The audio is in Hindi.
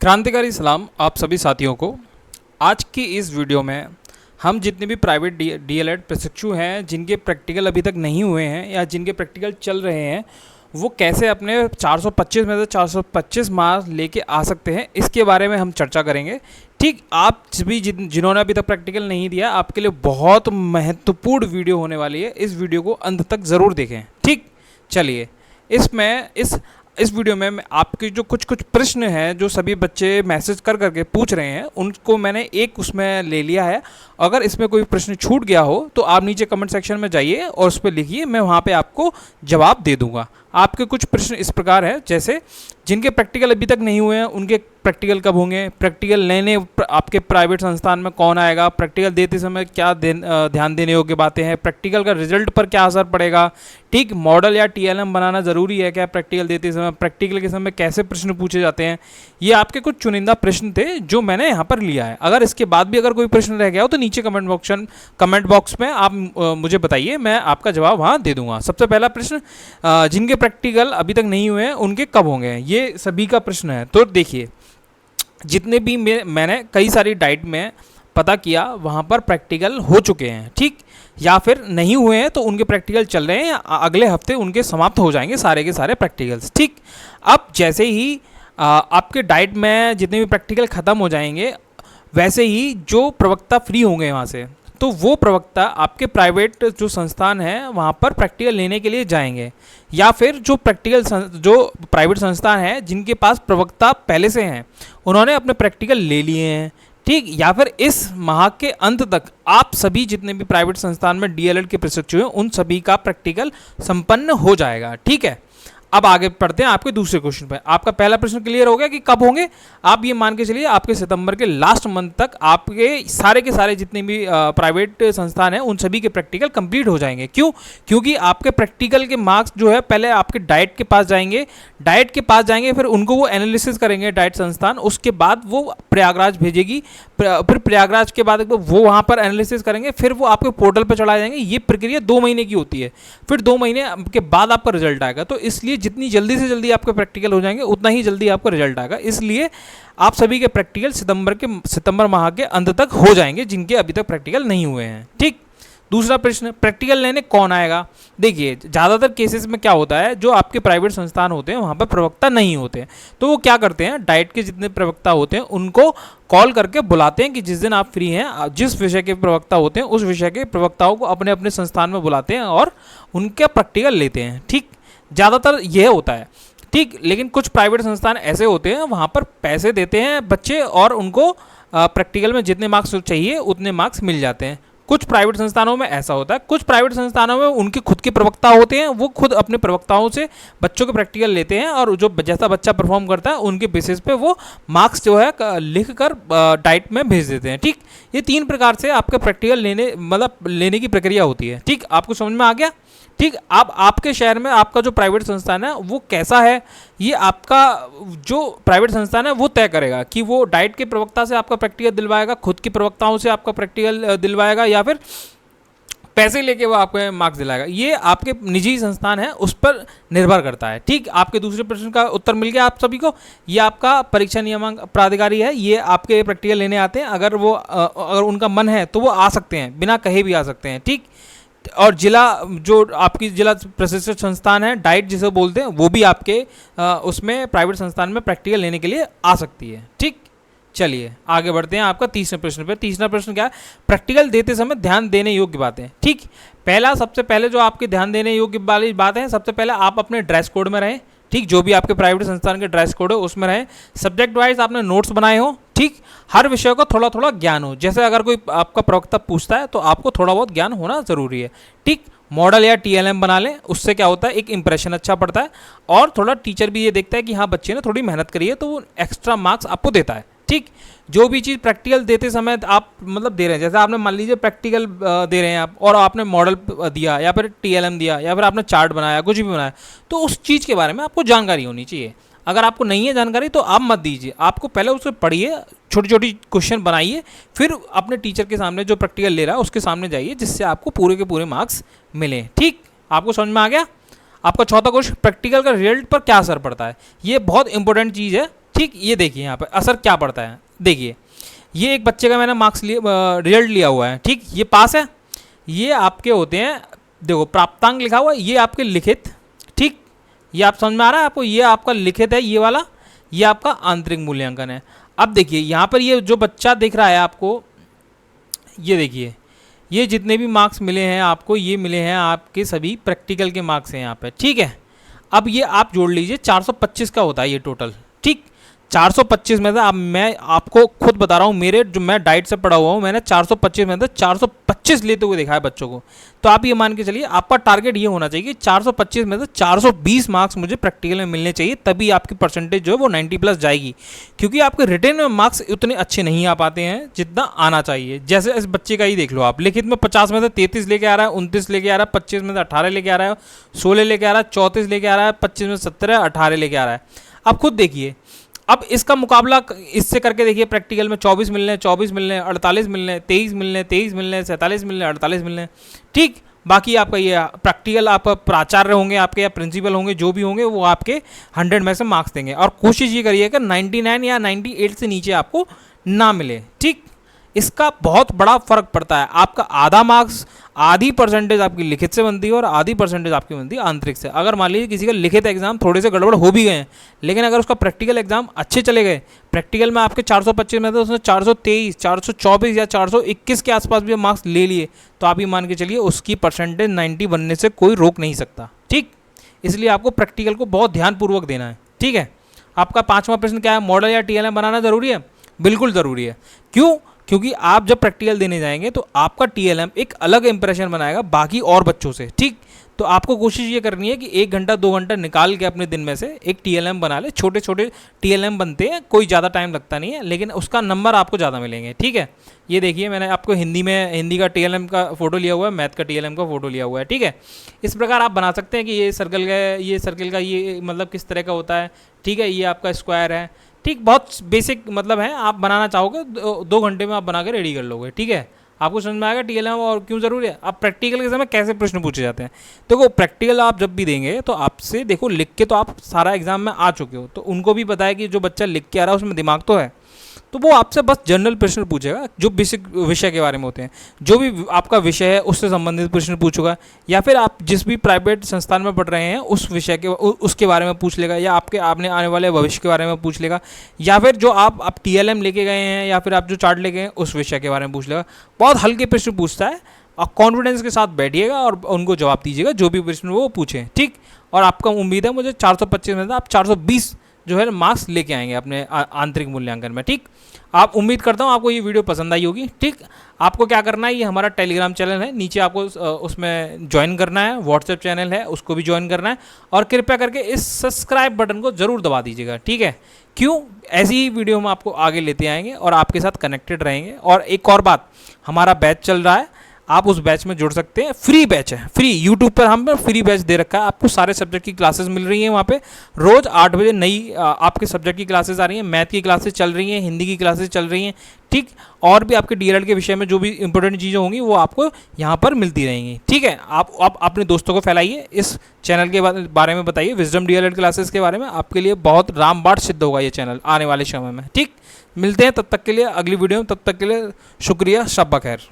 क्रांतिकारी सलाम आप सभी साथियों को। आज की इस वीडियो में हम जितने भी प्राइवेट डीएलएड प्रशिक्षु हैं जिनके प्रैक्टिकल अभी तक नहीं हुए हैं या जिनके प्रैक्टिकल चल रहे हैं, वो कैसे अपने 425 में से 425 मार्क्स लेके आ सकते हैं, इसके बारे में हम चर्चा करेंगे। ठीक, आप भी जिन्होंने अभी तक प्रैक्टिकल नहीं दिया, आपके लिए बहुत महत्वपूर्ण वीडियो होने वाली है। इस वीडियो को अंत तक ज़रूर देखें। ठीक, चलिए इस वीडियो में आपके जो कुछ प्रश्न हैं जो सभी बच्चे मैसेज कर करके पूछ रहे हैं, उनको मैंने एक उसमें ले लिया है। अगर इसमें कोई प्रश्न छूट गया हो तो आप नीचे कमेंट सेक्शन में जाइए और उस पर लिखिए, मैं वहाँ पे आपको जवाब दे दूँगा। आपके कुछ प्रश्न इस प्रकार है, जैसे जिनके प्रैक्टिकल अभी तक नहीं हुए हैं उनके प्रैक्टिकल कब होंगे, प्रैक्टिकल लेने आपके प्राइवेट संस्थान में कौन आएगा, प्रैक्टिकल देते समय क्या ध्यान देने योग्य बातें हैं, प्रैक्टिकल का रिजल्ट पर क्या असर पड़ेगा। ठीक, मॉडल या टीएलएम बनाना ज़रूरी है क्या प्रैक्टिकल देते समय, प्रैक्टिकल के समय कैसे प्रश्न पूछे जाते हैं। ये आपके कुछ चुनिंदा प्रश्न थे जो मैंने यहाँ पर लिया है। अगर इसके बाद भी अगर कोई प्रश्न रह गया हो तो नीचे कमेंट बॉक्स में आप मुझे बताइए, मैं आपका जवाब वहाँ दे दूँगा। सबसे पहला प्रश्न, जिनके प्रैक्टिकल अभी तक नहीं हुए हैं उनके कब होंगे, ये सभी का प्रश्न है। तो देखिए, जितने भी मैंने कई सारी डाइट में पता किया वहाँ पर प्रैक्टिकल हो चुके हैं, ठीक, या फिर नहीं हुए हैं तो उनके प्रैक्टिकल चल रहे हैं, अगले हफ्ते उनके समाप्त हो जाएंगे सारे के सारे प्रैक्टिकल्स। ठीक, अब जैसे ही आपके डाइट में जितने भी प्रैक्टिकल ख़त्म हो जाएंगे, वैसे ही जो प्रवक्ता फ्री होंगे वहाँ से, तो वो प्रवक्ता आपके प्राइवेट जो संस्थान है वहाँ पर प्रैक्टिकल लेने के लिए जाएंगे, या फिर जो प्राइवेट संस्थान है जिनके पास प्रवक्ता पहले से हैं उन्होंने अपने प्रैक्टिकल ले लिए हैं। ठीक, या फिर इस माह के अंत तक आप सभी जितने भी प्राइवेट संस्थान में डीएलएड के प्रशिक्षु हैं उन सभी का प्रैक्टिकल संपन्न हो जाएगा। ठीक है, अब आगे पढ़ते हैं आपके दूसरे क्वेश्चन पे। आपका पहला प्रश्न क्लियर हो गया कि कब होंगे। आप ये मान के चलिए आपके सितंबर के लास्ट मंथ तक आपके सारे के सारे जितने भी प्राइवेट संस्थान हैं उन सभी के प्रैक्टिकल कंप्लीट हो जाएंगे। क्यों? क्योंकि आपके प्रैक्टिकल के मार्क्स जो है पहले आपके डाइट के पास जाएंगे, फिर उनको वो एनालिसिस करेंगे डाइट संस्थान, उसके बाद वो प्रयागराज भेजेगी, फिर प्रयागराज के बाद वो वहाँ पर एनालिसिस करेंगे, फिर वो आपके पोर्टल पर चढ़ाए जाएंगे। ये प्रक्रिया 2 महीने की होती है, फिर 2 महीने के बाद आपका रिजल्ट आएगा। तो इसलिए जितनी जल्दी से जल्दी आपके प्रैक्टिकल हो जाएंगे उतना ही जल्दी आपका रिजल्ट आएगा। इसलिए आप सभी के प्रैक्टिकल सितंबर माह के अंत तक हो जाएंगे जिनके अभी तक प्रैक्टिकल नहीं हुए हैं। ठीक, दूसरा प्रश्न, प्रैक्टिकल लेने कौन आएगा। देखिए, ज़्यादातर केसेस में क्या होता है, जो आपके प्राइवेट संस्थान होते हैं वहाँ पर प्रवक्ता नहीं होते हैं, तो वो क्या करते हैं, डाइट के जितने प्रवक्ता होते हैं उनको कॉल करके बुलाते हैं कि जिस दिन आप फ्री हैं, जिस विषय के प्रवक्ता होते हैं उस विषय के प्रवक्ताओं को अपने अपने संस्थान में बुलाते हैं और उनका प्रैक्टिकल लेते हैं। ठीक, ज़्यादातर यह होता है। ठीक, लेकिन कुछ प्राइवेट संस्थान ऐसे होते हैं वहाँ पर पैसे देते हैं बच्चे और उनको प्रैक्टिकल में जितने मार्क्स चाहिए उतने मार्क्स मिल जाते हैं। कुछ प्राइवेट संस्थानों में ऐसा होता है। कुछ प्राइवेट संस्थानों में उनके खुद के प्रवक्ता होते हैं, वो खुद अपने प्रवक्ताओं से बच्चों के प्रैक्टिकल लेते हैं और जो जैसा बच्चा परफॉर्म करता है उनके बेसिस पे वो मार्क्स जो है लिख कर डाइट में भेज देते हैं। ठीक, ये 3 प्रकार से आपके प्रैक्टिकल लेने की प्रक्रिया होती है। ठीक, आपको समझ में आ गया। ठीक, अब आपके शहर में आपका जो प्राइवेट संस्थान है वो कैसा है, ये आपका जो प्राइवेट संस्थान है वो तय करेगा कि वो डाइट के प्रवक्ता से आपका प्रैक्टिकल दिलवाएगा, खुद के प्रवक्ताओं से आपका प्रैक्टिकल दिलवाएगा, या फिर पैसे लेके वो आपको मार्क्स दिलाएगा। ये आपके निजी संस्थान है, उस पर निर्भर करता है। ठीक, आपके दूसरे प्रश्न का उत्तर मिल गया आप सभी को। ये आपका परीक्षा नियामक प्राधिकारी है, ये आपके प्रैक्टिकल लेने आते हैं। अगर उनका मन है तो वो आ सकते हैं, बिना कहे भी आ सकते हैं। ठीक, और जो आपकी जिला प्रशिक्षण संस्थान है, डाइट जिसे बोलते हैं, वो भी आपके उसमें प्राइवेट संस्थान में प्रैक्टिकल लेने के लिए आ सकती है। ठीक, चलिए आगे बढ़ते हैं आपका तीसरे प्रश्न पे। तीसरा प्रश्न क्या है, प्रैक्टिकल देते समय ध्यान देने योग्य बातें। ठीक, सबसे पहले जो आपके ध्यान देने योग्य वाली बात है, सबसे पहले आप अपने ड्रेस कोड में रहें। ठीक, जो भी आपके प्राइवेट संस्थान के ड्रेस कोड है उसमें रहें। सब्जेक्ट वाइज आपने नोट्स बनाए हो। ठीक, हर विषय को थोड़ा थोड़ा ज्ञान हो, जैसे अगर कोई आपका प्रवक्ता पूछता है तो आपको थोड़ा बहुत ज्ञान होना ज़रूरी है। ठीक, मॉडल या टीएलएम बना लें, उससे क्या होता है, एक इंप्रेशन अच्छा पड़ता है और थोड़ा टीचर भी ये देखता है कि हाँ बच्चे ने थोड़ी मेहनत करी है, तो वो एक्स्ट्रा मार्क्स आपको देता है। ठीक, जो भी चीज़ प्रैक्टिकल देते समय आप दे रहे हैं, जैसे आपने मान लीजिए प्रैक्टिकल दे रहे हैं आप और आपने मॉडल दिया या फिर टीएलएम दिया या फिर आपने चार्ट बनाया, कुछ भी बनाया, तो उस चीज़ के बारे में आपको जानकारी होनी चाहिए। अगर आपको नहीं है जानकारी तो आप मत दीजिए, आपको पहले उसे पढ़िए, छोटी छोटी क्वेश्चन बनाइए, फिर अपने टीचर के सामने जो प्रैक्टिकल ले रहा है उसके सामने जाइए, जिससे आपको पूरे के पूरे मार्क्स मिलें। ठीक, आपको समझ में आ गया। आपका चौथा क्वेश्चन, प्रैक्टिकल का रिजल्ट पर क्या असर पड़ता है। ये बहुत इंपॉर्टेंट चीज़ है। ठीक, ये देखिए यहाँ पर असर क्या पड़ता है। देखिए ये एक बच्चे का मैंने मार्क्स रिजल्ट लिया हुआ है, ठीक, ये पास है। ये आपके होते हैं, देखो प्राप्तांक लिखा हुआ है, ये आपके लिखित, ठीक, ये आप समझ में आ रहा है आपको, ये आपका लिखित है ये वाला, ये आपका आंतरिक मूल्यांकन है। अब देखिए यहाँ पर ये जो बच्चा दिख रहा है आपको, ये देखिए ये जितने भी मार्क्स मिले हैं आपको, ये मिले हैं आपके सभी प्रैक्टिकल के मार्क्स हैं यहाँ पे, ठीक है। अब ये आप जोड़ लीजिए 425 का होता है ये टोटल, ठीक। 425 में से अब मैं आपको खुद बता रहा हूँ, मेरे जो मैं डाइट से पढ़ा हुआ हूँ, मैंने 425 में से 425 लेते हुए देखा है बच्चों को। तो आप ये मान के चलिए आपका टारगेट ये होना चाहिए कि 425 में से 420 मार्क्स मुझे प्रैक्टिकल में मिलने चाहिए, तभी आपकी परसेंटेज जो है वो 90+ जाएगी। क्योंकि आपके रिटन में मार्क्स उतने अच्छे नहीं आ पाते हैं जितना आना चाहिए। जैसे इस बच्चे का ही देख लो आप, लिखित में 50 में से 33 लेके आ रहा है, 29 लेके आ रहा है, 25 में से 18 लेके आ रहा है, 16 लेके आ रहा है, 34 लेके आ रहा है, 25 में 17, 18 लेके आ रहा है। अब खुद देखिए, अब इसका मुकाबला इससे करके देखिए, प्रैक्टिकल में 24 मिल रहे हैं, 24 मिल रहे हैं, 48 मिल रहे हैं, 23 मिल रहे हैं, 23 मिल रहे हैं, 47 मिल रहे हैं, 48 मिल रहे हैं, ठीक। बाकी आपका ये प्रैक्टिकल आप प्राचार्य होंगे आपके या प्रिंसिपल होंगे, जो भी होंगे वो आपके 100 में से मार्क्स देंगे। और कोशिश ये करिएगा 99 या 98 से नीचे आपको ना मिले, ठीक। इसका बहुत बड़ा फर्क पड़ता है। आपका आधा मार्क्स, आधी परसेंटेज आपकी लिखित से बनती है और आधी परसेंटेज आपकी बनती है आंतरिक से। अगर मान लीजिए किसी का लिखित एग्जाम थोड़े से गड़बड़ हो भी गए हैं, लेकिन अगर उसका प्रैक्टिकल एग्जाम अच्छे चले गए, प्रैक्टिकल में आपके 425 में तो उसने 423, 424 या 421 के आसपास भी मार्क्स ले लिए, तो आप ये मान के चलिए उसकी परसेंटेज 90 बनने से कोई रोक नहीं सकता, ठीक। इसलिए आपको प्रैक्टिकल को बहुत ध्यानपूर्वक देना है, ठीक है। आपका 5वां प्रश्न क्या है, मॉडल या TLM बनाना ज़रूरी है? बिल्कुल ज़रूरी है। क्यों? क्योंकि आप जब प्रैक्टिकल देने जाएंगे तो आपका TLM एक अलग इंप्रेशन बनाएगा बाकी और बच्चों से, ठीक। तो आपको कोशिश ये करनी है कि 1 घंटा 2 घंटा निकाल के अपने दिन में से एक TLM बना ले। छोटे छोटे TLM बनते हैं, कोई ज़्यादा टाइम लगता नहीं है, लेकिन उसका नंबर आपको ज़्यादा मिलेंगे, ठीक है। ये देखिए मैंने आपको हिंदी का TLM का फोटो लिया हुआ है, मैथ का TLM का फोटो लिया हुआ है, ठीक है। इस प्रकार आप बना सकते हैं कि ये सर्कल का ये मतलब किस तरह का होता है, ठीक है। ये आपका स्क्वायर है, ठीक। बहुत बेसिक मतलब है, आप बनाना चाहोगे 2 घंटे में आप बना के रेडी कर लोगे, ठीक है। आपको समझ में आएगा TLM और क्यों ज़रूरी है। अब प्रैक्टिकल के समय कैसे प्रश्न पूछे जाते हैं, देखो प्रैक्टिकल आप जब भी देंगे तो आपसे देखो लिख के तो आप सारा एग्जाम में आ चुके हो, तो उनको भी पता है कि जो बच्चा लिख के आ रहा है उसमें दिमाग तो है, तो वो आपसे बस जनरल प्रश्न पूछेगा जो बेसिक विषय के बारे में होते हैं। जो भी आपका विषय है उससे संबंधित प्रश्न पूछेगा, या फिर आप जिस भी प्राइवेट संस्थान में पढ़ रहे हैं उस विषय के उसके बारे में पूछ लेगा, या आपने आने वाले भविष्य के बारे में पूछ लेगा, या फिर जो आप TLM लेके गए हैं या फिर आप जो चार्ट लेके गए उस विषय के बारे में पूछ लेगा। बहुत हल्के प्रश्न पूछता है, और कॉन्फिडेंस के साथ बैठिएगा और उनको जवाब दीजिएगा जो भी प्रश्न वो पूछें, ठीक। और आपका उम्मीद है मुझे 425 में से आप 420 जो है मार्क्स लेके आएंगे अपने आंतरिक मूल्यांकन में, ठीक। आप उम्मीद करता हूँ आपको ये वीडियो पसंद आई होगी, ठीक। आपको क्या करना है, ये हमारा टेलीग्राम चैनल है, नीचे आपको उसमें ज्वाइन करना है, व्हाट्सएप चैनल है उसको भी ज्वाइन करना है, और कृपया करके इस सब्सक्राइब बटन को ज़रूर दबा दीजिएगा, ठीक है। क्यों? ऐसी ही वीडियो हम आपको आगे लेते आएंगे और आपके साथ कनेक्टेड रहेंगे। और एक और बात, हमारा बैच चल रहा है, आप उस बैच में जुड़ सकते हैं, फ्री बैच है, फ्री। यूट्यूब पर हम फ्री बैच दे रखा है, आपको सारे सब्जेक्ट की क्लासेस मिल रही हैं वहाँ पे। रोज़ 8 बजे नई आपके सब्जेक्ट की क्लासेस आ रही हैं, मैथ की क्लासेस चल रही हैं, हिंदी की क्लासेस चल रही हैं, ठीक। और भी आपके DLED के विषय में जो भी इंपॉर्टेंट चीज़ें होंगी वो आपको यहाँ पर मिलती रहेंगी, ठीक है। आप अपने दोस्तों को फैलाइए, इस चैनल के बारे में बताइए, विजडम DLED क्लासेस के बारे में। आपके लिए बहुत रामबाण सिद्ध होगा ये चैनल आने वाले समय में, ठीक। मिलते हैं तब तक के लिए अगली वीडियो में, तब तक के लिए शुक्रिया, शब्बा खैर।